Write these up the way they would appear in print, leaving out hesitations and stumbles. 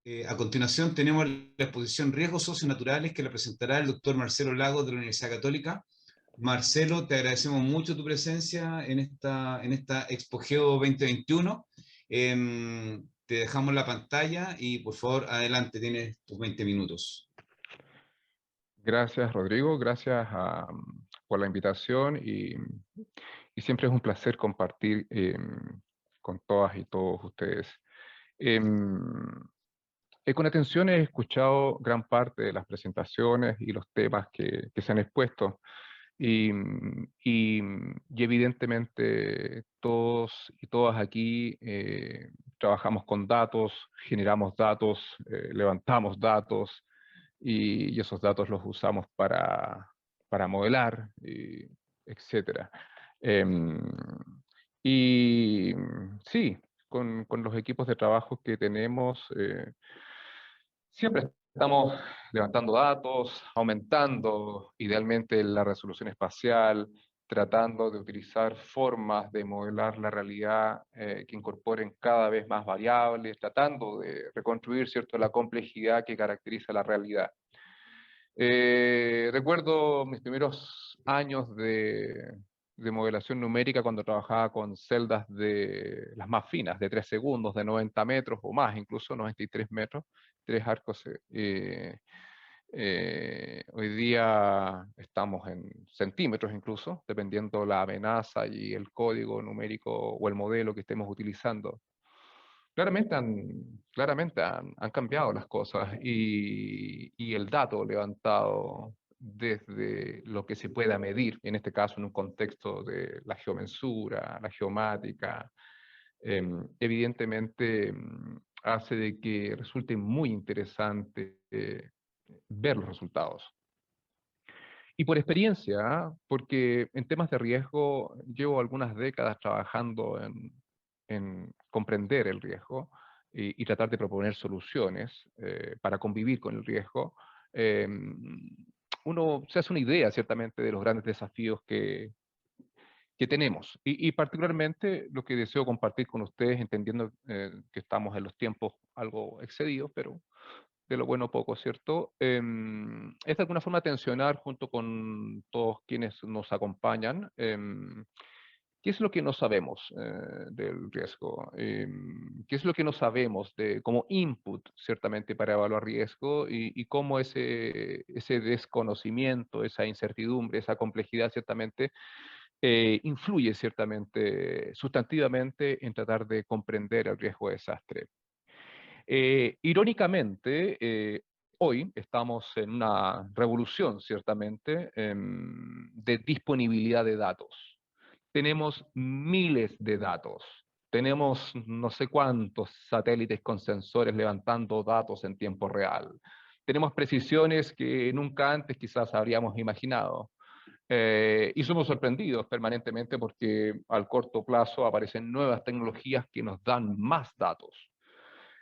A continuación tenemos la exposición Riesgos Socionaturales que la presentará el doctor Marcelo Lagos de la Universidad Católica. Marcelo, te agradecemos mucho tu presencia en esta Expogeo 2021. Te dejamos la pantalla y por favor adelante, tienes tus 20 minutos. Gracias, Rodrigo. Gracias por la invitación y siempre es un placer compartir con todas y todos ustedes. Em, con atención he escuchado gran parte de las presentaciones y los temas que se han expuesto y evidentemente todos y todas aquí trabajamos con datos, generamos datos, levantamos datos y esos datos los usamos para modelar, etcétera. Em, y sí, con los equipos de trabajo que tenemos, siempre estamos levantando datos, aumentando idealmente la resolución espacial, tratando de utilizar formas de modelar la realidad que incorporen cada vez más variables, tratando de reconstruir, ¿cierto?, la complejidad que caracteriza la realidad. Recuerdo mis primeros años de modelación numérica cuando trabajaba con celdas de las más finas, de 3 segundos, de 90 metros o más, incluso 93 metros, 3 arcos. Hoy día estamos en centímetros incluso, dependiendo la amenaza y el código numérico o el modelo que estemos utilizando. Claramente han cambiado las cosas y el dato levantado desde lo que se pueda medir, en este caso en un contexto de la geomensura, la geomática, evidentemente hace de que resulte muy interesante ver los resultados. Y por experiencia, porque en temas de riesgo llevo algunas décadas trabajando en comprender el riesgo y tratar de proponer soluciones para convivir con el riesgo, eh, uno se hace una idea ciertamente de los grandes desafíos que tenemos. Y particularmente lo que deseo compartir con ustedes, entendiendo que estamos en los tiempos algo excedidos, pero de lo bueno poco, ¿cierto? Es de alguna forma tensionar junto con todos quienes nos acompañan. ¿Qué es lo que no sabemos del riesgo? ¿Qué es lo que no sabemos como input, ciertamente, para evaluar riesgo? Y cómo ese desconocimiento, esa incertidumbre, esa complejidad, ciertamente, influye, ciertamente, sustantivamente en tratar de comprender el riesgo de desastre. Irónicamente, hoy estamos en una revolución, ciertamente, de disponibilidad de datos. Tenemos miles de datos. Tenemos no sé cuántos satélites con sensores levantando datos en tiempo real. Tenemos precisiones que nunca antes quizás habríamos imaginado. Y somos sorprendidos permanentemente porque al corto plazo aparecen nuevas tecnologías que nos dan más datos.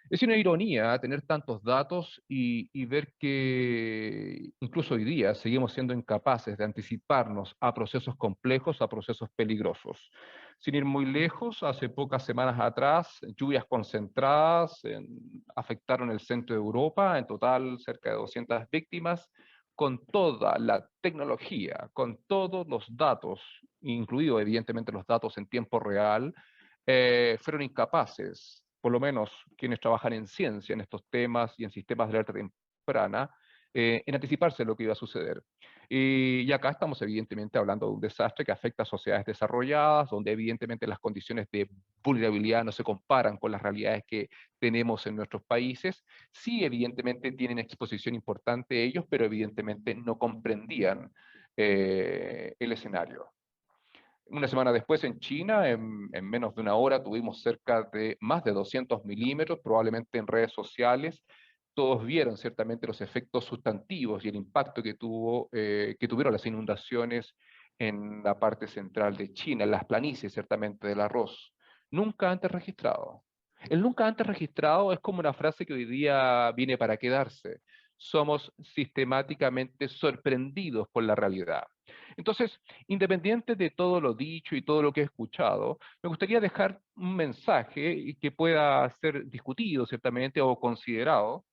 Es una ironía tener tantos datos y ver que incluso hoy día seguimos siendo incapaces de anticiparnos a procesos complejos, a procesos peligrosos. Sin ir muy lejos, hace pocas semanas atrás, lluvias concentradas afectaron el centro de Europa, en total cerca de 200 víctimas, con toda la tecnología, con todos los datos, incluidos evidentemente los datos en tiempo real, fueron incapaces, por lo menos quienes trabajan en ciencia, en estos temas y en sistemas de alerta temprana, en anticiparse lo que iba a suceder. Y acá estamos evidentemente hablando de un desastre que afecta a sociedades desarrolladas, donde evidentemente las condiciones de vulnerabilidad no se comparan con las realidades que tenemos en nuestros países. Sí, evidentemente tienen exposición importante ellos, pero evidentemente no comprendían el escenario. Una semana después en China, en menos de una hora, tuvimos cerca de más de 200 milímetros, probablemente en redes sociales. Todos vieron ciertamente los efectos sustantivos y el impacto que tuvieron las inundaciones en la parte central de China, en las planicies ciertamente del arroz. Nunca antes registrado. El nunca antes registrado es como una frase que hoy día viene para quedarse. somos sistemáticamente sorprendidos por la realidad. Entonces, independiente de todo lo dicho y todo lo que he escuchado, me gustaría dejar un mensaje y que pueda ser discutido ciertamente o considerado,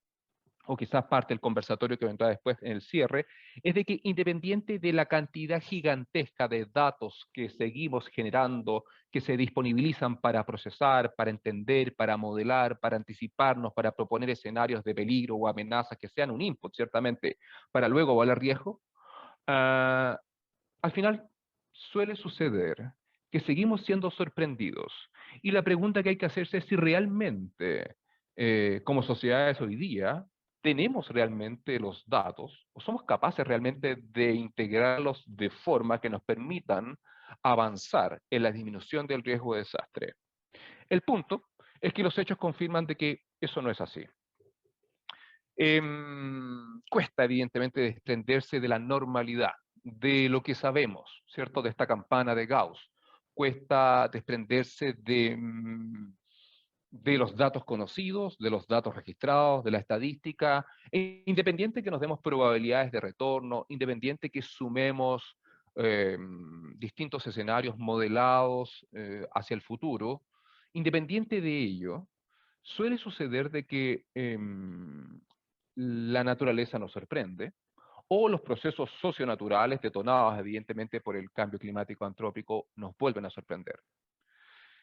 o quizás parte del conversatorio que vendrá después en el cierre, es de que independiente de la cantidad gigantesca de datos que seguimos generando, que se disponibilizan para procesar, para entender, para modelar, para anticiparnos, para proponer escenarios de peligro o amenazas que sean un input, ciertamente, para luego evaluar riesgo, uh, al final suele suceder que seguimos siendo sorprendidos. Y la pregunta que hay que hacerse es si realmente, como sociedades hoy día, tenemos realmente los datos o somos capaces realmente de integrarlos de forma que nos permitan avanzar en la disminución del riesgo de desastre. El punto es que los hechos confirman de que eso no es así. Cuesta, evidentemente, desprenderse de la normalidad, de lo que sabemos, ¿cierto? De esta campana de Gauss. Cuesta desprenderse de los datos conocidos, de los datos registrados, de la estadística, independiente que nos demos probabilidades de retorno, independiente que sumemos distintos escenarios modelados hacia el futuro, independiente de ello, suele suceder de que la naturaleza nos sorprende, o los procesos socionaturales detonados evidentemente por el cambio climático antrópico nos vuelven a sorprender.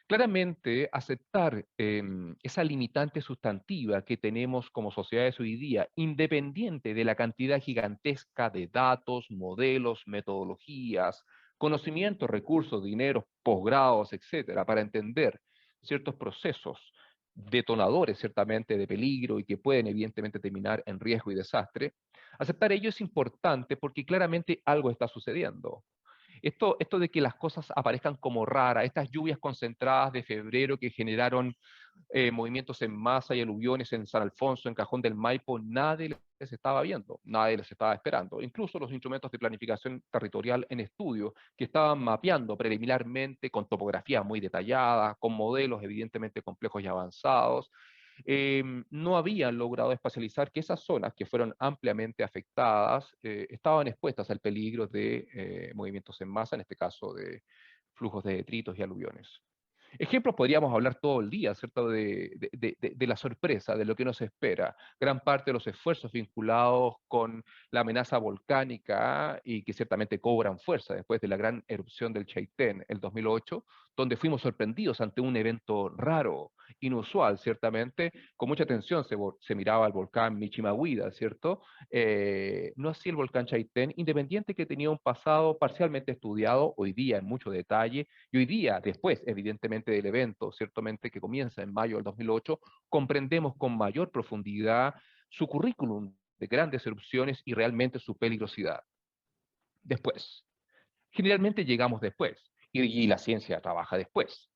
Claramente, aceptar esa limitante sustantiva que tenemos como sociedades hoy día, independiente de la cantidad gigantesca de datos, modelos, metodologías, conocimientos, recursos, dinero, posgrados, etcétera, para entender ciertos procesos detonadores ciertamente de peligro y que pueden evidentemente terminar en riesgo y desastre, aceptar ello es importante porque claramente algo está sucediendo. Esto de que las cosas aparezcan como raras, estas lluvias concentradas de febrero que generaron movimientos en masa y aluviones en San Alfonso, en Cajón del Maipo, nadie les estaba viendo, nadie les estaba esperando. Incluso los instrumentos de planificación territorial en estudio que estaban mapeando preliminarmente con topografía muy detallada, con modelos evidentemente complejos y avanzados, no habían logrado espacializar que esas zonas que fueron ampliamente afectadas estaban expuestas al peligro de movimientos en masa, en este caso de flujos de detritos y aluviones. Ejemplos podríamos hablar todo el día, ¿cierto? De la sorpresa, de lo que nos espera. Gran parte de los esfuerzos vinculados con la amenaza volcánica y que ciertamente cobran fuerza después de la gran erupción del Chaitén, el 2008, donde fuimos sorprendidos ante un evento raro, inusual, ciertamente. Con mucha atención se miraba al volcán Michimahuida, ¿cierto? No así el volcán Chaitén, independiente que tenía un pasado parcialmente estudiado, hoy día en mucho detalle, y hoy día, después, evidentemente, del evento, ciertamente que comienza en mayo del 2008, comprendemos con mayor profundidad su currículum de grandes erupciones y realmente su peligrosidad. Después, generalmente llegamos después, y la ciencia trabaja después.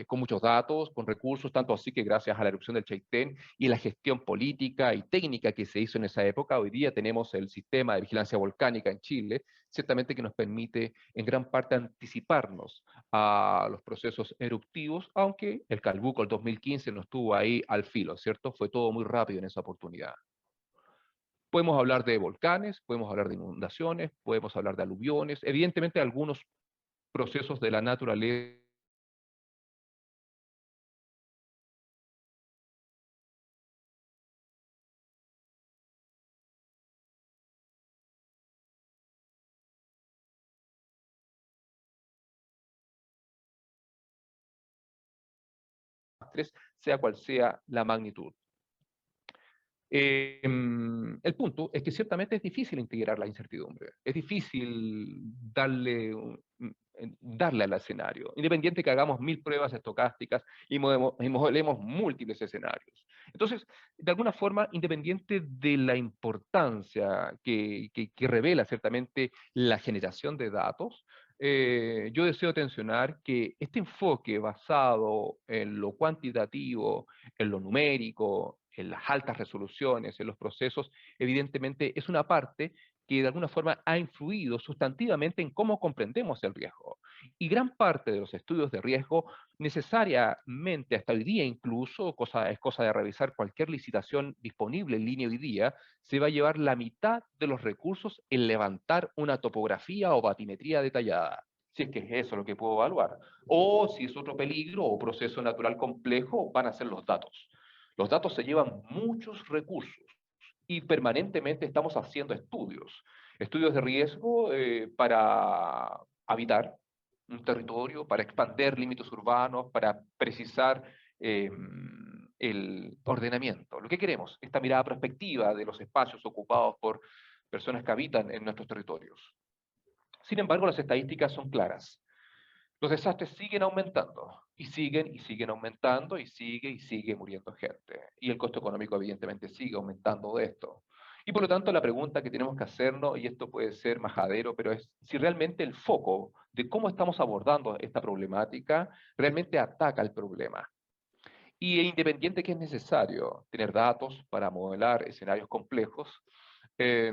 Con muchos datos, con recursos, tanto así que gracias a la erupción del Chaitén y la gestión política y técnica que se hizo en esa época, hoy día tenemos el sistema de vigilancia volcánica en Chile, ciertamente que nos permite en gran parte anticiparnos a los procesos eruptivos, aunque el Calbuco el 2015 no estuvo ahí al filo, ¿cierto? Fue todo muy rápido en esa oportunidad. Podemos hablar de volcanes, podemos hablar de inundaciones, podemos hablar de aluviones, evidentemente algunos procesos de la naturaleza sea cual sea la magnitud. El punto es que ciertamente es difícil integrar la incertidumbre, es difícil darle al escenario, independiente que hagamos 1000 pruebas estocásticas y modelemos múltiples escenarios. Entonces, de alguna forma, independiente de la importancia que revela ciertamente la generación de datos, yo deseo tensionar que este enfoque basado en lo cuantitativo, en lo numérico, en las altas resoluciones, en los procesos, evidentemente es una parte que de alguna forma ha influido sustantivamente en cómo comprendemos el riesgo. Y gran parte de los estudios de riesgo necesariamente hasta hoy día incluso, es cosa de revisar cualquier licitación disponible en línea hoy día, se va a llevar la mitad de los recursos en levantar una topografía o batimetría detallada, si es que es eso lo que puedo evaluar. O si es otro peligro o proceso natural complejo, van a ser los datos. Los datos se llevan muchos recursos y permanentemente estamos haciendo estudios de riesgo para habitar un territorio, para expandir límites urbanos, para precisar el ordenamiento. Lo que queremos, esta mirada prospectiva de los espacios ocupados por personas que habitan en nuestros territorios. Sin embargo, las estadísticas son claras. Los desastres siguen aumentando y siguen aumentando y sigue muriendo gente. Y el costo económico evidentemente sigue aumentando de esto. Y por lo tanto la pregunta que tenemos que hacernos, y esto puede ser majadero, pero es si realmente el foco de cómo estamos abordando esta problemática realmente ataca el problema. Y es independiente que es necesario tener datos para modelar escenarios complejos, eh,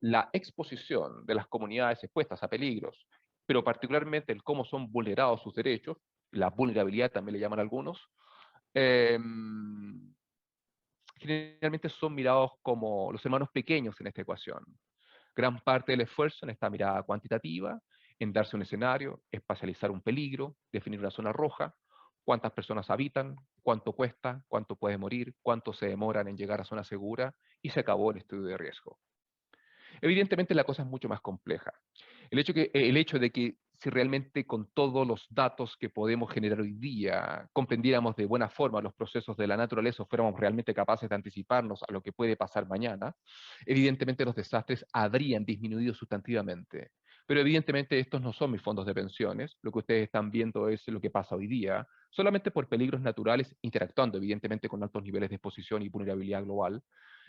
la exposición de las comunidades expuestas a peligros, pero particularmente el cómo son vulnerados sus derechos, la vulnerabilidad también le llaman algunos, eh, generalmente son mirados como los hermanos pequeños en esta ecuación. Gran parte del esfuerzo en esta mirada cuantitativa, en darse un escenario, espacializar un peligro, definir una zona roja, cuántas personas habitan, cuánto cuesta, cuánto puede morir, cuánto se demoran en llegar a zona segura, y se acabó el estudio de riesgo. Evidentemente la cosa es mucho más compleja. El hecho de que si realmente con todos los datos que podemos generar hoy día comprendiéramos de buena forma los procesos de la naturaleza o fuéramos realmente capaces de anticiparnos a lo que puede pasar mañana, evidentemente los desastres habrían disminuido sustantivamente. Pero evidentemente estos no son mis fondos de pensiones, lo que ustedes están viendo es lo que pasa hoy día, solamente por peligros naturales, interactuando evidentemente con altos niveles de exposición y vulnerabilidad global,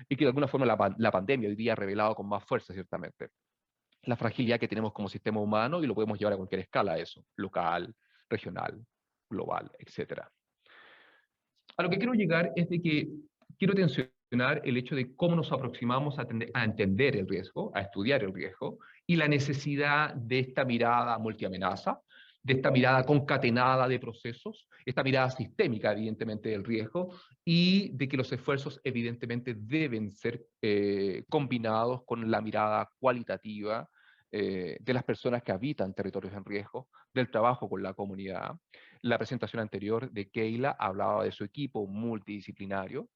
y que de alguna forma la pandemia hoy día ha revelado con más fuerza, ciertamente, la fragilidad que tenemos como sistema humano y lo podemos llevar a cualquier escala eso, local, regional, global, etc. A lo que quiero llegar es de que quiero tensionar el hecho de cómo nos aproximamos a entender el riesgo, a estudiar el riesgo, y la necesidad de esta mirada multiamenaza, de esta mirada concatenada de procesos, esta mirada sistémica, evidentemente, del riesgo, y de que los esfuerzos, evidentemente, deben ser combinados con la mirada cualitativa de las personas que habitan territorios en riesgo, del trabajo con la comunidad. La presentación anterior de Keila hablaba de su equipo multidisciplinario,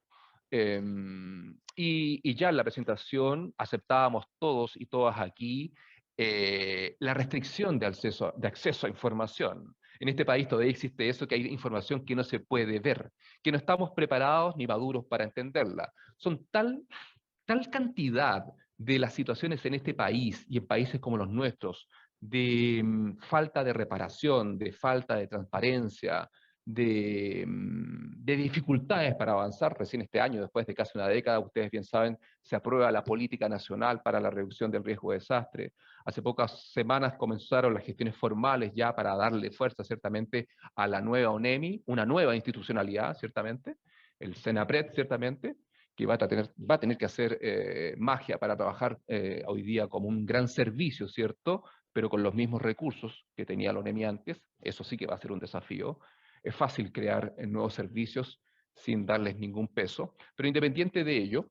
y ya en la presentación aceptábamos todos y todas aquí la restricción de acceso a información. En este país todavía existe eso, que hay información que no se puede ver, que no estamos preparados ni maduros para entenderla. Son tal cantidad de las situaciones en este país y en países como los nuestros, de falta de reparación, de falta de transparencia, de dificultades para avanzar. Recién este año, después de casi una década, ustedes bien saben, se aprueba la Política Nacional para la Reducción del Riesgo de Desastre. Hace pocas semanas comenzaron las gestiones formales ya para darle fuerza, ciertamente, a la nueva ONEMI, una nueva institucionalidad, ciertamente, el SENAPRED, ciertamente, que va a tener que hacer magia para trabajar hoy día como un gran servicio, ¿cierto? Pero con los mismos recursos que tenía la ONEMI antes, eso sí que va a ser un desafío. Es fácil crear nuevos servicios sin darles ningún peso, pero independiente de ello,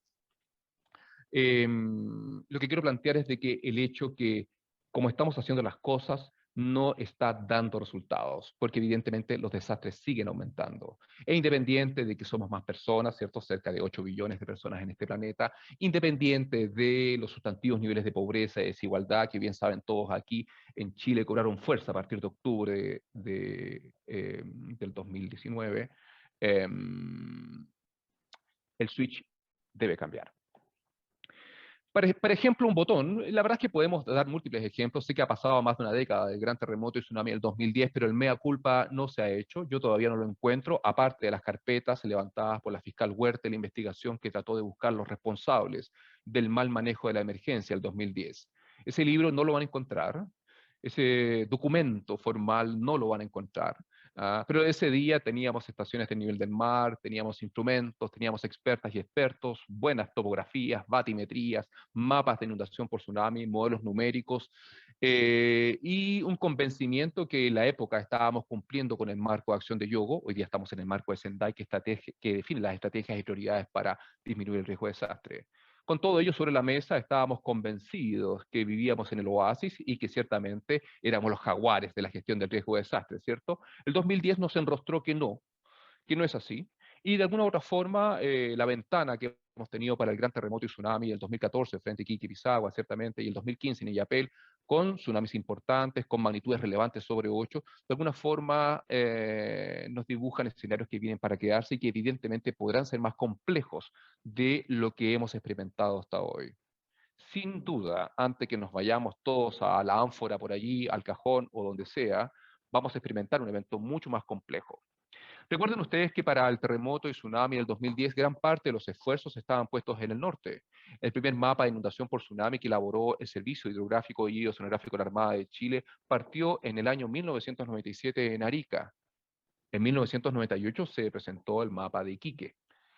lo que quiero plantear es de que el hecho que, como estamos haciendo las cosas, no está dando resultados, porque evidentemente los desastres siguen aumentando. E independiente de que somos más personas, ¿cierto? Cerca de 8 billones de personas en este planeta, independiente de los sustantivos niveles de pobreza y desigualdad, que bien saben todos aquí, en Chile cobraron fuerza a partir de octubre del 2019, el switch debe cambiar. Por ejemplo, un botón, la verdad es que podemos dar múltiples ejemplos, sé que ha pasado más de una década del gran terremoto y tsunami del 2010, pero el mea culpa no se ha hecho, yo todavía no lo encuentro, aparte de las carpetas levantadas por la fiscal Huerta, la investigación que trató de buscar los responsables del mal manejo de la emergencia del 2010. Ese libro no lo van a encontrar, ese documento formal no lo van a encontrar. Pero ese día teníamos estaciones de nivel del mar, teníamos instrumentos, teníamos expertas y expertos, buenas topografías, batimetrías, mapas de inundación por tsunami, modelos numéricos, Y un convencimiento que en la época estábamos cumpliendo con el marco de acción de Yogo, hoy día estamos en el marco de Sendai, que define las estrategias y prioridades para disminuir el riesgo de desastre. Con todo ello sobre la mesa, estábamos convencidos que vivíamos en el oasis y que ciertamente éramos los jaguares de la gestión del riesgo de desastre, ¿cierto? El 2010 nos enrostró que no es así. Y de alguna u otra forma, la ventana que hemos tenido para el gran terremoto y tsunami del 2014 frente a Iquique y Pisagua, ciertamente, y el 2015 en Illapel, con tsunamis importantes, con magnitudes relevantes sobre 8, de alguna forma nos dibujan escenarios que vienen para quedarse y que evidentemente podrán ser más complejos de lo que hemos experimentado hasta hoy. Sin duda, antes que nos vayamos todos a la ánfora por allí, al cajón o donde sea, vamos a experimentar un evento mucho más complejo. Recuerden ustedes que para el terremoto y tsunami del 2010, gran parte de los esfuerzos estaban puestos en el norte. El primer mapa de inundación por tsunami que elaboró el Servicio Hidrográfico y Oceanográfico de la Armada de Chile partió en el año 1997 en Arica. En 1998 se presentó el mapa de Iquique.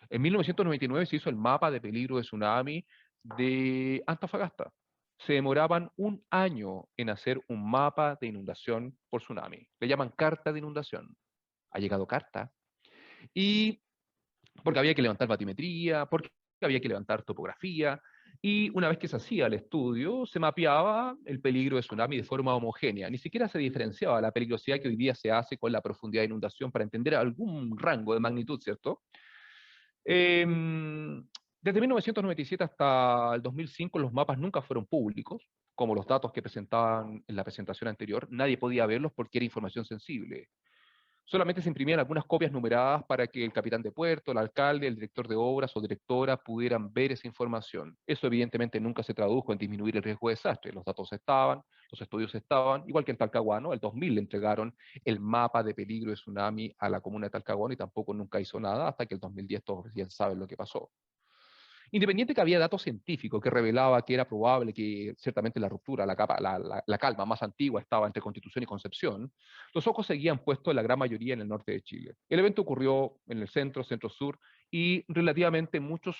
En 1999 se hizo el mapa de peligro de tsunami de Antofagasta. Se demoraban un año en hacer un mapa de inundación por tsunami. Le llaman carta de inundación. Ha llegado carta, y porque había que levantar batimetría, porque había que levantar topografía, y una vez que se hacía el estudio, se mapeaba el peligro de tsunami de forma homogénea. Ni siquiera se diferenciaba la peligrosidad que hoy día se hace con la profundidad de inundación para entender algún rango de magnitud, ¿cierto? Desde 1997 hasta el 2005 los mapas nunca fueron públicos, como los datos que presentaban en la presentación anterior. Nadie podía verlos porque era información sensible. Solamente se imprimían algunas copias numeradas para que el capitán de puerto, el alcalde, el director de obras o directora pudieran ver esa información. Eso evidentemente nunca se tradujo en disminuir el riesgo de desastre. Los datos estaban, los estudios estaban, igual que en Talcahuano, el 2000 le entregaron el mapa de peligro de tsunami a la comuna de Talcahuano y tampoco nunca hizo nada hasta que el 2010 todos ya saben lo que pasó. Independiente que había datos científicos que revelaba que era probable que ciertamente la ruptura, la calma más antigua estaba entre Constitución y Concepción, los ojos seguían puestos en la gran mayoría en el norte de Chile. El evento ocurrió en el centro, centro-sur, y relativamente muchos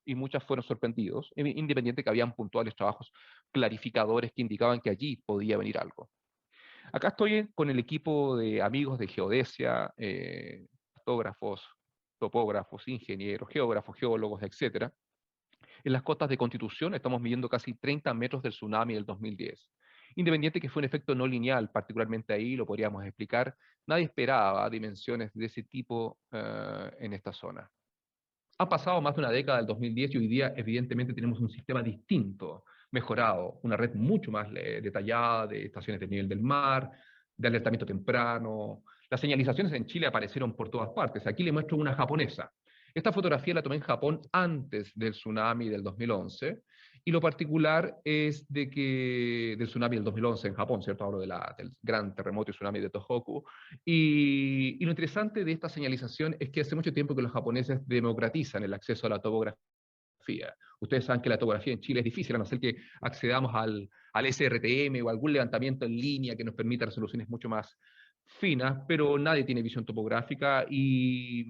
y muchas fueron sorprendidos, independiente que habían puntuales trabajos clarificadores que indicaban que allí podía venir algo. Acá estoy con el equipo de amigos de geodesia, cartógrafos, topógrafos, ingenieros, geógrafos, geólogos, etcétera. En las costas de Constitución estamos midiendo casi 30 metros del tsunami del 2010. Independiente que fue un efecto no lineal, particularmente ahí lo podríamos explicar, nadie esperaba dimensiones de ese tipo en esta zona. Ha pasado más de una década del 2010 y hoy día evidentemente tenemos un sistema distinto, mejorado, una red mucho más detallada de estaciones de nivel del mar, de alertamiento temprano. Las señalizaciones en Chile aparecieron por todas partes. Aquí le muestro una japonesa. Esta fotografía la tomé en Japón antes del tsunami del 2011, y lo particular es de que del tsunami del 2011 en Japón, ¿cierto? Hablo del gran terremoto y tsunami de Tohoku. Y lo interesante de esta señalización es que hace mucho tiempo que los japoneses democratizan el acceso a la topografía. Ustedes saben que la topografía en Chile es difícil, a no ser que accedamos al SRTM o algún levantamiento en línea que nos permita resoluciones mucho más finas, pero nadie tiene visión topográfica y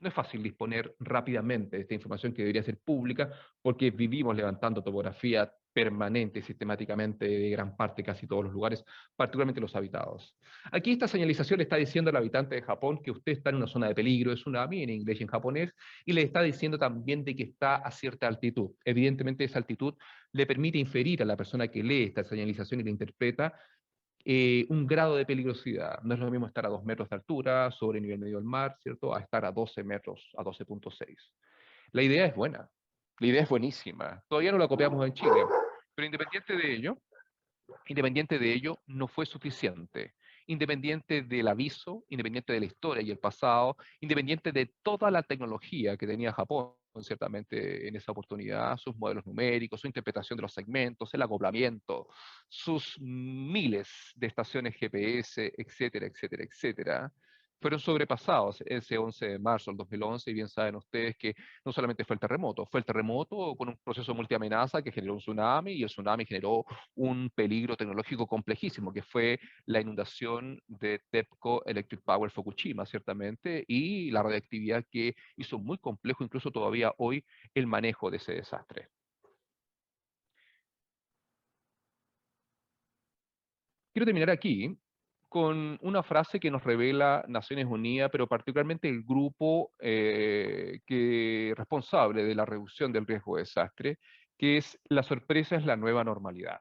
no es fácil disponer rápidamente de esta información que debería ser pública, porque vivimos levantando topografía permanente y sistemáticamente de gran parte, casi todos los lugares, particularmente los habitados. Aquí esta señalización le está diciendo al habitante de Japón que usted está en una zona de peligro de tsunami, en inglés y en japonés, y le está diciendo también de que está a cierta altitud. Evidentemente esa altitud le permite inferir a la persona que lee esta señalización y la interpreta un grado de peligrosidad. No es lo mismo estar a 2 metros de altura sobre el nivel medio del mar, ¿cierto? A estar a 12 metros, a 12.6. La idea es buena, la idea es buenísima. Todavía no la copiamos en Chile, pero independiente de ello, no fue suficiente. Independiente del aviso, independiente de la historia y el pasado, independiente de toda la tecnología que tenía Japón, ciertamente en esa oportunidad, sus modelos numéricos, su interpretación de los segmentos, el acoplamiento, sus miles de estaciones GPS, etcétera, etcétera, etcétera, fueron sobrepasados ese 11 de marzo del 2011, y bien saben ustedes que no solamente fue el terremoto con un proceso multiamenaza que generó un tsunami, y el tsunami generó un peligro tecnológico complejísimo, que fue la inundación de TEPCO Electric Power Fukushima, ciertamente, y la radiactividad que hizo muy complejo, incluso todavía hoy, el manejo de ese desastre. Quiero terminar aquí con una frase que nos revela Naciones Unidas, pero particularmente el grupo responsable de la reducción del riesgo de desastre, que es: la sorpresa es la nueva normalidad.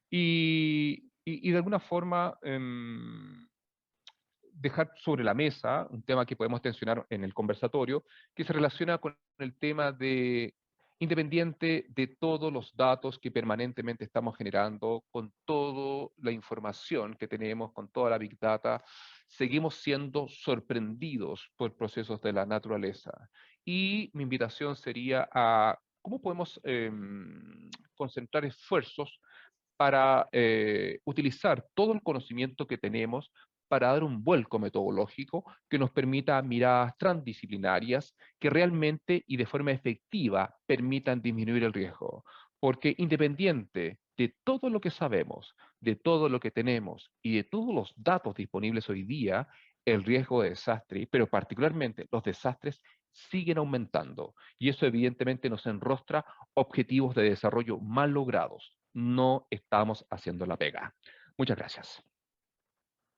Y de alguna forma dejar sobre la mesa un tema que podemos tensionar en el conversatorio, que se relaciona con el tema de, independiente de todos los datos que permanentemente estamos generando, con toda la información que tenemos, con toda la Big Data, seguimos siendo sorprendidos por procesos de la naturaleza. Y mi invitación sería a cómo podemos concentrar esfuerzos para utilizar todo el conocimiento que tenemos para dar un vuelco metodológico que nos permita miradas transdisciplinarias que realmente y de forma efectiva permitan disminuir el riesgo. Porque independiente de todo lo que sabemos, de todo lo que tenemos y de todos los datos disponibles hoy día, el riesgo de desastre, pero particularmente los desastres, siguen aumentando. Y eso evidentemente nos enrostra objetivos de desarrollo mal logrados. No estamos haciendo la pega. Muchas gracias.